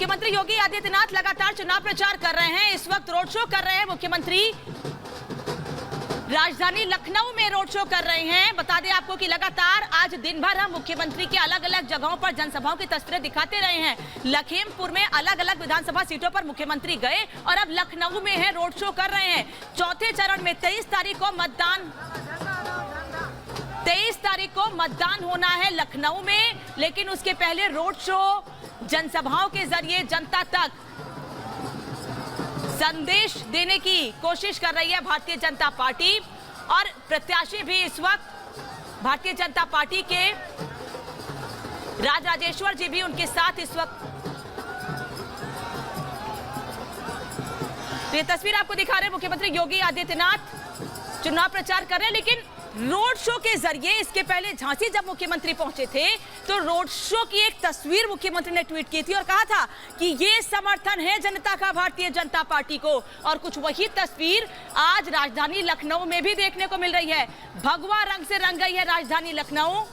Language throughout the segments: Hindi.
मुख्यमंत्री योगी आदित्यनाथ लगातार चुनाव प्रचार कर रहे हैं। इस वक्त रोड शो कर रहे हैं मुख्यमंत्री, राजधानी लखनऊ में रोड शो कर रहे हैं। बता दें आपको कि लगातार आज दिन भर हम मुख्यमंत्री के अलग अलग जगहों पर जनसभाओं की तस्वीरें दिखाते रहे हैं। लखीमपुर में अलग अलग विधानसभा सीटों पर मुख्यमंत्री गए और अब लखनऊ में है, रोड शो कर रहे हैं। चौथे चरण में 23 तारीख को मतदान होना है लखनऊ में, लेकिन उसके पहले रोड शो, जनसभाओं के जरिए जनता तक संदेश देने की कोशिश कर रही है भारतीय जनता पार्टी। और प्रत्याशी भी इस वक्त भारतीय जनता पार्टी के राजेश्वर जी भी उनके साथ इस वक्त। तो ये तस्वीर आपको दिखा रहे हैं, मुख्यमंत्री योगी आदित्यनाथ चुनाव प्रचार कर रहे हैं, लेकिन रोड शो के जरिए। इसके पहले झांसी जब मुख्यमंत्री पहुंचे थे तो रोड शो की एक तस्वीर मुख्यमंत्री ने ट्वीट की थी और कहा था कि ये समर्थन है जनता का भारतीय जनता पार्टी को। और कुछ वही तस्वीर आज राजधानी लखनऊ में भी देखने को मिल रही है। भगवा रंग से रंग गई है राजधानी लखनऊ।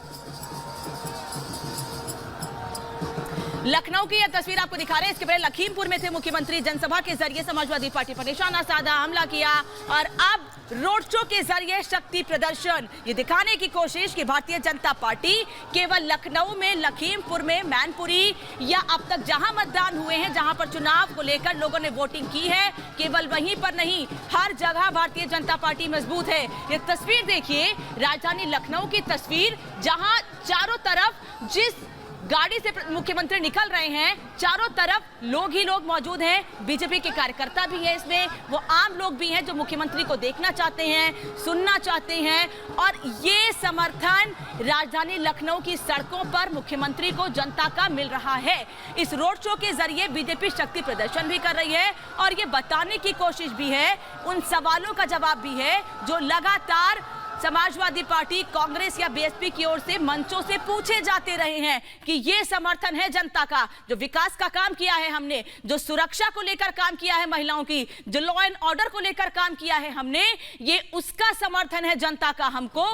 लखनऊ की यह तस्वीर आपको दिखा रहे हैं। इसके पहले लखीमपुर में थे मुख्यमंत्री, जनसभा के जरिए समाजवादी पार्टी पर निशाना साधा, हमला किया और अब रोड शो के जरिए शक्ति प्रदर्शन, ये दिखाने की कोशिश कि भारतीय जनता पार्टी केवल लखनऊ में, लखीमपुर में, मैनपुरी या अब तक जहां मतदान हुए हैं, जहां पर चुनाव को लेकर लोगों ने वोटिंग की है, केवल वहीं पर नहीं, हर जगह भारतीय जनता पार्टी मजबूत है। ये तस्वीर देखिए, राजधानी लखनऊ की तस्वीर, जहां चारों तरफ जिस गाड़ी से मुख्यमंत्री निकल रहे हैं, चारों तरफ लोग ही लोग मौजूद हैं। बीजेपी के कार्यकर्ता भी हैं इसमें, वो आम लोग भी हैं जो मुख्यमंत्री को देखना चाहते हैं, सुनना चाहते हैं। और ये समर्थन राजधानी लखनऊ की सड़कों पर मुख्यमंत्री को जनता का मिल रहा है। इस रोड शो के जरिए बीजेपी शक्ति प्रदर्शन भी कर रही है और ये बताने की कोशिश भी है, उन सवालों का जवाब भी है जो लगातार समाजवादी पार्टी, कांग्रेस या बीएसपी की ओर से मंचों से पूछे जाते रहे हैं कि ये समर्थन है जनता का। जो विकास का काम किया है हमने, जो सुरक्षा को लेकर काम किया है महिलाओं की, जो लॉ एंड ऑर्डर को लेकर काम किया है हमने, ये उसका समर्थन है जनता का हमको,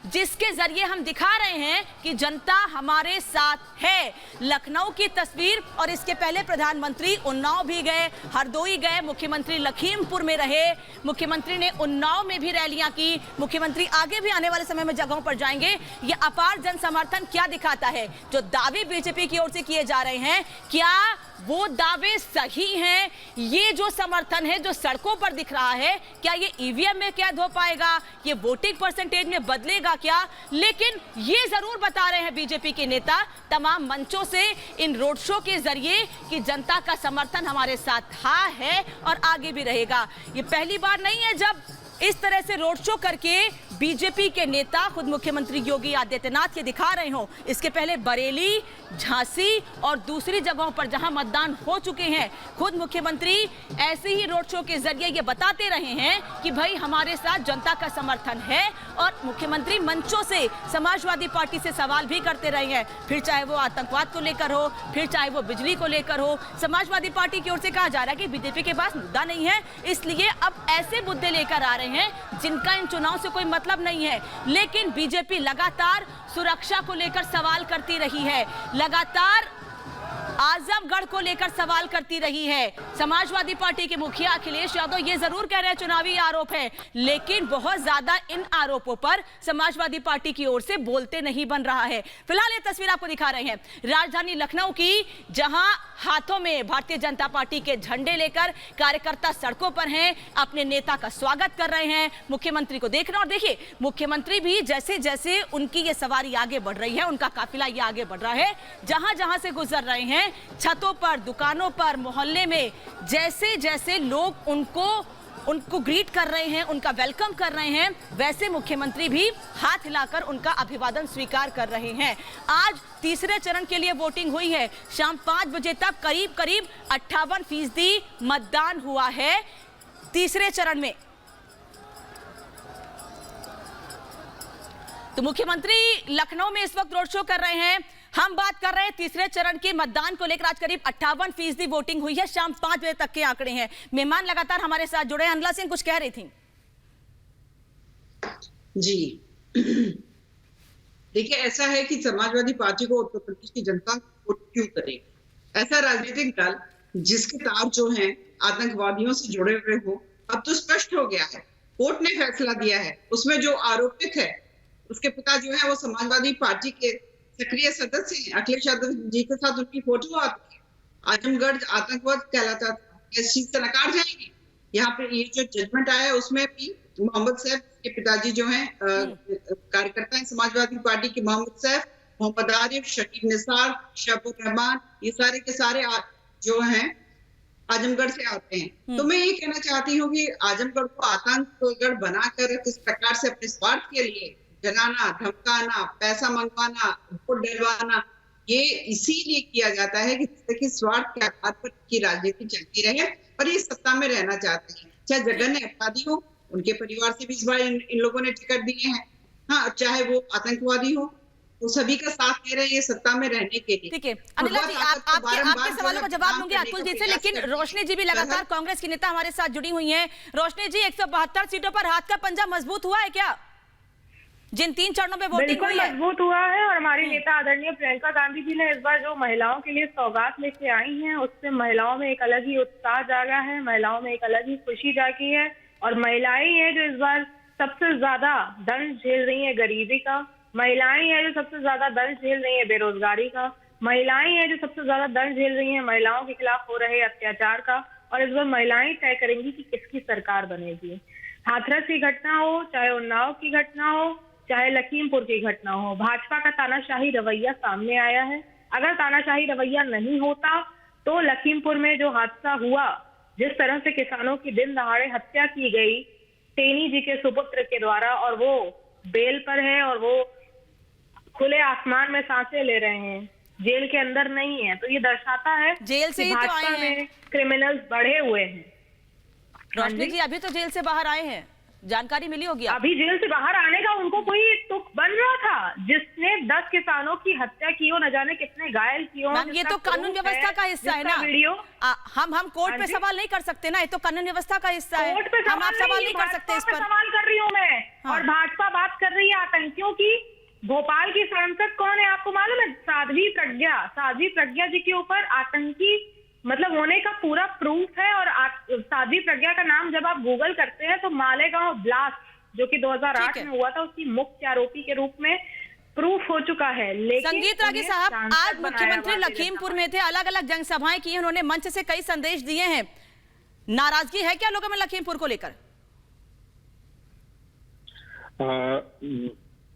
जिसके जरिए हम दिखा रहे हैं कि जनता हमारे साथ है। लखनऊ की तस्वीर, और इसके पहले प्रधानमंत्री उन्नाव भी गए, हरदोई गए, मुख्यमंत्री लखीमपुर में रहे, मुख्यमंत्री ने उन्नाव में भी रैलियां की, मुख्यमंत्री आगे भी आने वाले समय में जगहों पर जाएंगे। ये अपार जन समर्थन क्या दिखाता है? जो दावे बीजेपी की ओर से किए जा रहे हैं, क्या वो दावे सही हैं? ये जो समर्थन है जो सड़कों पर दिख रहा है, क्या ये ईवीएम में कैद हो पाएगा? ये वोटिंग परसेंटेज में बदलेगा क्या? लेकिन ये जरूर बता रहे हैं बीजेपी के नेता तमाम मंचों से, इन रोड शो के जरिए, कि जनता का समर्थन हमारे साथ था, है और आगे भी रहेगा। ये पहली बार नहीं है जब इस तरह से रोड शो करके बीजेपी के नेता खुद मुख्यमंत्री योगी आदित्यनाथ ये दिखा रहे हो। इसके पहले बरेली, झांसी और दूसरी जगहों पर जहां मतदान हो चुके हैं, खुद मुख्यमंत्री ऐसे ही रोड शो के जरिए ये बताते रहे हैं कि भाई हमारे साथ जनता का समर्थन है। और मुख्यमंत्री मंचों से समाजवादी पार्टी से सवाल भी करते रहे हैं, फिर चाहे वो आतंकवाद को लेकर हो, फिर चाहे वो बिजली को लेकर हो। समाजवादी पार्टी की ओर से कहा जा रहा है कि बीजेपी के पास मुद्दा नहीं है, इसलिए अब ऐसे मुद्दे लेकर आ रहे हैं जिनका इन चुनाव से कोई मतलब नहीं है। लेकिन बीजेपी लगातार सुरक्षा को लेकर सवाल करती रही है, लगातार आजमगढ़ को लेकर सवाल करती रही है। समाजवादी पार्टी के मुखिया अखिलेश यादव ये जरूर कह रहे हैं चुनावी आरोप है, लेकिन बहुत ज्यादा इन आरोपों पर समाजवादी पार्टी की ओर से बोलते नहीं बन रहा है। फिलहाल ये तस्वीर आपको दिखा रहे हैं राजधानी लखनऊ की, जहां हाथों में भारतीय जनता पार्टी के झंडे लेकर कार्यकर्ता सड़कों पर हैं, अपने नेता का स्वागत कर रहे हैं, मुख्यमंत्री को देख रहे हैं। और देखिए, मुख्यमंत्री भी जैसे जैसे उनकी ये सवारी आगे बढ़ रही है, उनका काफिला ये आगे बढ़ रहा है, जहां जहां से गुजर रहे हैं, छतों पर, दुकानों पर, मोहल्ले में, जैसे जैसे लोग उनको ग्रीट कर रहे हैं, उनका वेलकम कर रहे हैं, वैसे मुख्यमंत्री भी हाथ हिलाकर उनका अभिवादन स्वीकार कर रहे हैं। आज तीसरे चरण के लिए वोटिंग हुई है। शाम 5 बजे तक करीब 58% मतदान हुआ है तीसरे चरण में। तो मुख्यमंत्री लखनऊ में इस वक्त रोड शो कर रहे हैं। हम बात कर रहे हैं तीसरे चरण के मतदान को लेकर। आज करीब 58% वोटिंग हुई है। शाम 5 बजे तक के आंकड़े हैं। मेहमान लगातार हमारे साथ जुड़े हैं। अनला सिंह कुछ कह रही थी। जी देखिए, ऐसा है कि समाजवादी पार्टी को उत्तर प्रदेश की जनता वोट क्यों करे। ऐसा राजनीतिक दल जिसके तार जो हैं आतंकवादियों से जुड़े हुए हो, अब तो स्पष्ट हो गया है। कोर्ट ने फैसला दिया है, उसमें जो आरोपित है उसके पिता जो है वो समाजवादी पार्टी के सक्रिय सदस्य हैं। अखिलेश यादव जी के साथ उनकी फोटो आती है। आजमगढ़ आतंकवाद कहलाता था, इस चीज से नकार जाएंगे। यहाँ पे ये जो जजमेंट आया है उसमें भी मोहम्मद सैफ के पिताजी जो हैं कार्यकर्ता हैं समाजवादी पार्टी के, मोहम्मद सैफ, मोहम्मद आरिफ, शकीब निसार, शबुर रहमान, ये सारे के सारे जो हैं आजमगढ़ से आते हैं। तो मैं ये कहना चाहती हूँ कि आजमगढ़ को आतंकगढ़ बनाकर किस प्रकार से अपने स्वार्थ के लिए जलाना, धमकाना, पैसा मंगवाना, वोट डलवाना, ये इसीलिए किया जाता है कि स्वार्थ के आधार पर की राजनीति चलती रहे और ये सत्ता में रहना चाहते हैं। चाहे जघन्य अपराधी हो, उनके परिवार से भी इस बार इन लोगों ने टिकट दिए हैं, हाँ, चाहे वो आतंकवादी हो, वो सभी का साथ दे रहे हैं ये सत्ता में रहने के लिए। ठीक है अनिला जी, आपके सवालों का जवाब दूंगी अतुल जी से, लेकिन रोशनी जी भी लगातार कांग्रेस की नेता हमारे साथ जुड़ी हुई हैं। रोशनी जी, 172 सीटों पर हाथ का पंजा मजबूत हुआ है क्या, जिन 3 चरणों में वोटिंग हुई है? मजबूत हुआ है और हमारी नेता आदरणीय प्रियंका गांधी जी ने इस बार जो महिलाओं के लिए सौगात लेके आई हैं, उससे महिलाओं में एक अलग ही उत्साह जागा है, महिलाओं में एक अलग ही खुशी जागी है। और महिलाएं हैं जो इस बार सबसे ज्यादा दंड झेल रही है गरीबी का, महिलाएं हैं जो सबसे ज्यादा दंड झेल रही है बेरोजगारी का, महिलाएं हैं जो सबसे ज्यादा दंड झेल रही है महिलाओं के खिलाफ हो रहे अत्याचार का। और इस बार महिलाएं तय करेंगी कि किसकी सरकार बनेगी। हाथरस की घटना हो, चाहे उन्नाव की घटना हो, चाहे लखीमपुर की घटना हो, भाजपा का तानाशाही रवैया सामने आया है। अगर तानाशाही रवैया नहीं होता तो लखीमपुर में जो हादसा हुआ, जिस तरह से किसानों की दिन दहाड़े हत्या की गई टेनी जी के सुपुत्र के द्वारा, और वो बेल पर है और वो खुले आसमान में सांसें ले रहे हैं, जेल के अंदर नहीं है, तो ये दर्शाता है जेल से ही तो आए हैं, क्रिमिनल्स बढ़े हुए हैं। रोशनी जी, अभी तो जेल से बाहर आए हैं, जानकारी मिली होगी। अभी जेल से बाहर आने का उनको कोई तुक बन रहा था, जिसने 10 किसानों की हत्या की हो, न जाने कितने घायल किए। मैम, ये तो कानून व्यवस्था का हिस्सा है ना। वीडियो हम कोर्ट पे सवाल नहीं कर सकते ना, ये तो कानून व्यवस्था का हिस्सा है, हम आप सवाल नहीं कर सकते इस पर। सवाल कर रही हूँ मैं। और भाजपा बात कर रही है आतंकियों की। भोपाल की सांसद कौन है आपको मालूम है? साध्वी प्रज्ञा जी के ऊपर आतंकी मतलब होने का पूरा प्रूफ है। और साध्वी प्रज्ञा का नाम जब आप गूगल करते हैं तो मालेगांव ब्लास्ट जो कि 2008 में हुआ था, उसकी मुख्य आरोपी के रूप में प्रूफ हो चुका है। लेकिन संगीत रागी साहब, आज मुख्यमंत्री लखीमपुर में थे, अलग अलग जनसभाएं की, उन्होंने मंच से कई संदेश दिए हैं। नाराजगी है क्या लोगों में लखीमपुर को लेकर?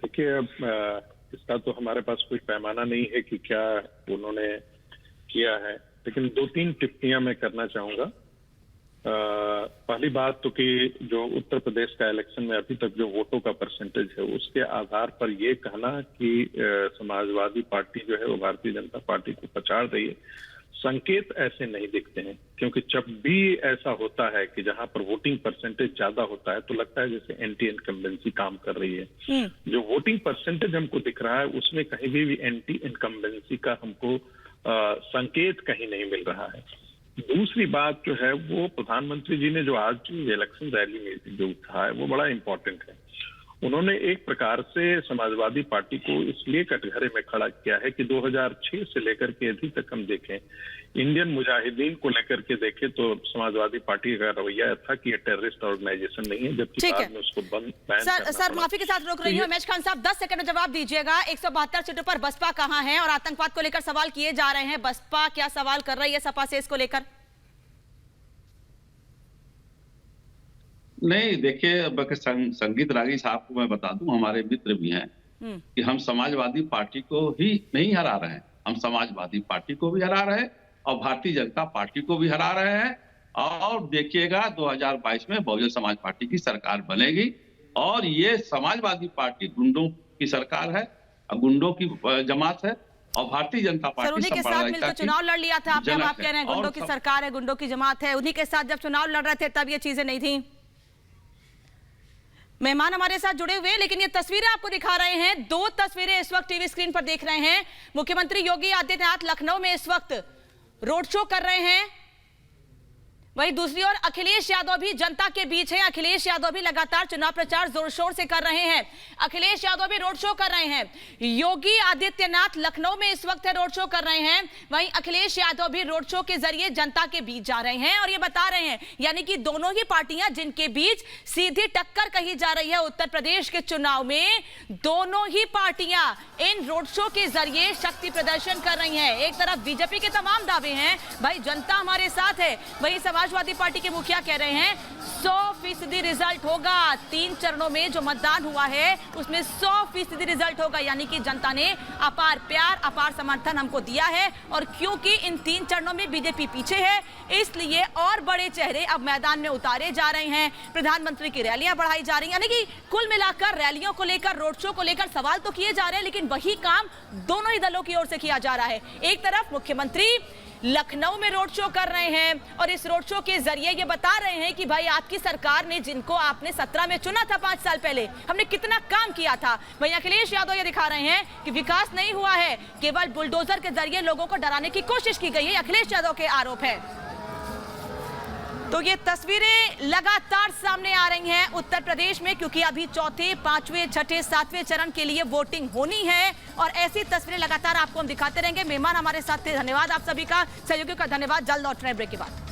देखिए, इसका तो हमारे पास कोई पैमाना नहीं है कि क्या उन्होंने किया है, लेकिन 2-3 टिप्पणियां मैं करना चाहूंगा। पहली बात तो कि जो उत्तर प्रदेश का इलेक्शन में अभी तक जो वोटों का परसेंटेज है, उसके आधार पर ये कहना कि समाजवादी पार्टी जो है वो भारतीय जनता पार्टी को पछाड़ रही है, संकेत ऐसे नहीं दिखते हैं। क्योंकि जब भी ऐसा होता है कि जहां पर वोटिंग परसेंटेज ज्यादा होता है तो लगता है जैसे एंटी इनकम्बेंसी काम कर रही है। जो वोटिंग परसेंटेज हमको दिख रहा है उसमें कहीं भी एंटी इनकम्बेंसी का हमको संकेत कहीं नहीं मिल रहा है। दूसरी बात जो है वो प्रधानमंत्री जी ने जो आज इलेक्शन रैली में जो उठा है वो बड़ा इंपॉर्टेंट है। उन्होंने एक प्रकार से समाजवादी पार्टी को इसलिए कटघरे में खड़ा किया है कि 2006 से लेकर के अभी तक हम देखें, इंडियन मुजाहिदीन को लेकर के देखें तो समाजवादी पार्टी का रवैया था कि ये टेररिस्ट ऑर्गेनाइजेशन नहीं है, जबकि बाद में उसको बैन सर माफी के साथ रोक रही हूँ। उमेश खान साहब, 10 सेकंड में जवाब दीजिएगा। 172 सीटों पर बसपा कहाँ है और आतंकवाद को लेकर सवाल किए जा रहे हैं, बसपा क्या सवाल कर रही है सपा से इसको लेकर? नहीं, देखिए, संगीत रागी साहब को मैं बता दूं, हमारे मित्र भी हैं, कि हम समाजवादी पार्टी को ही नहीं हरा रहे हैं, हम समाजवादी पार्टी को भी हरा रहे हैं और भारतीय जनता पार्टी को भी हरा रहे हैं। और देखिएगा 2022 में बहुजन समाज पार्टी की सरकार बनेगी और ये समाजवादी पार्टी गुंडों की सरकार है, गुंडों की जमात है और भारतीय जनता पार्टी उन्हीं के साथ मिलकर चुनाव लड़ लिया था आपने, अब आप कह रहे हैं गुंडों की सरकार है, गुंडों की जमात है। उन्हीं के साथ जब चुनाव लड़ रहे थे तब ये चीजें नहीं थी। मेहमान हमारे साथ जुड़े हुए, लेकिन ये तस्वीरें आपको दिखा रहे हैं, 2 तस्वीरें इस वक्त टीवी स्क्रीन पर देख रहे हैं। मुख्यमंत्री योगी आदित्यनाथ लखनऊ में इस वक्त रोड शो कर रहे हैं। वहीं दूसरी ओर अखिलेश यादव भी जनता के बीच है। अखिलेश यादव भी लगातार चुनाव प्रचार जोर शोर से कर रहे हैं। अखिलेश यादव भी रोड शो कर रहे हैं। योगी आदित्यनाथ लखनऊ में इस वक्त रोड शो कर रहे हैं। वहीं अखिलेश यादव भी रोड शो के जरिए जनता के बीच जा रहे हैं और ये बता रहे हैं, यानी कि दोनों ही पार्टियां जिनके बीच सीधी टक्कर कही जा रही है उत्तर प्रदेश के चुनाव में, दोनों ही पार्टियां इन रोड शो के जरिए शक्ति प्रदर्शन कर रही हैं। एक तरफ बीजेपी के तमाम दावे हैं, भाई जनता हमारे साथ है, वहीं समाजवादी पार्टी के मुखिया कह रहे हैं 100% रिजल्ट होगा। 3 चरणों में जो मतदान हुआ है उसमें 100% रिजल्ट होगा, यानी कि जनता ने अपार प्यार, अपार समर्थन हमको दिया है। और क्योंकि इन 3 चरणों में बीजेपी पीछे है, इसलिए और बड़े चेहरे अब मैदान में उतारे जा रहे हैं। प्रधानमंत्री की रैलियां बढ़ाई जा रही हैं, यानी कि कुल मिलाकर रैलियों को लेकर, रोड शो को लेकर सवाल तो किए जा रहे हैं, लेकिन वही काम दोनों ही दलों की ओर से किया जा रहा है। एक तरफ मुख्यमंत्री लखनऊ में रोड शो कर रहे हैं और इस रोड शो के जरिए ये बता रहे हैं कि भाई आपकी सरकार ने, जिनको आपने 17 में चुना था 5 साल पहले, हमने कितना काम किया था। वहीं अखिलेश यादव ये दिखा रहे हैं कि विकास नहीं हुआ है, केवल बुलडोजर के जरिए लोगों को डराने की कोशिश की गई है, अखिलेश यादव के आरोप है। तो ये तस्वीरें लगातार सामने आ रही हैं उत्तर प्रदेश में, क्योंकि अभी चौथे, 5वें, 6ठे, 7वें चरण के लिए वोटिंग होनी है और ऐसी तस्वीरें लगातार आपको हम दिखाते रहेंगे। मेहमान हमारे साथ थे, धन्यवाद आप सभी का, सहयोगियों का धन्यवाद। जल्द लौट रहे हैं ब्रेक के बाद।